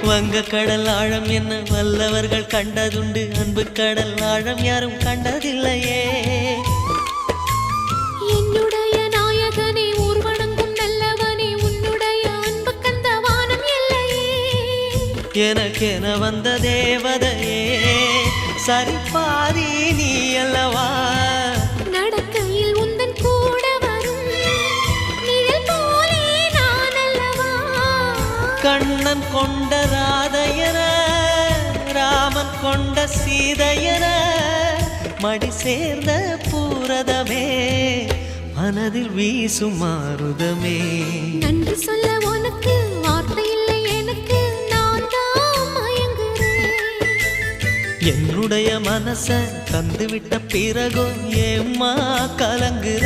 வங்க கடல் ஆழம் என்ன வல்லவர்கள் கண்டதுண்டு, அன்பு கடல் ஆழம் யாரும் கண்டதில்லையே. என்னுடைய நாயகனே ஊர்வணங்கும் நல்லவனே, உன்னுடைய அன்பு கந்த வானம் எல்லையே. எனக்கென வந்த தேவதையே சரிபாதி நீ அல்லவா. நடக்கையில் உந்தன் கூட வரும் நிழல் போலே நான் அல்லவா. கண்ணன் கொண்ட ராதையர ராமன் கொண்ட சீதையர மடி சேர்ந்த பூரதமே மனதில் வீசும் மாருதமே. நன்றி சொல்ல உனக்கு வார்த்தை இல்லை எனக்கு, நான் தான் மயங்குறேன். என்னுடைய மனச தந்துவிட்ட பிறகும் ஏம்மா கலங்குற.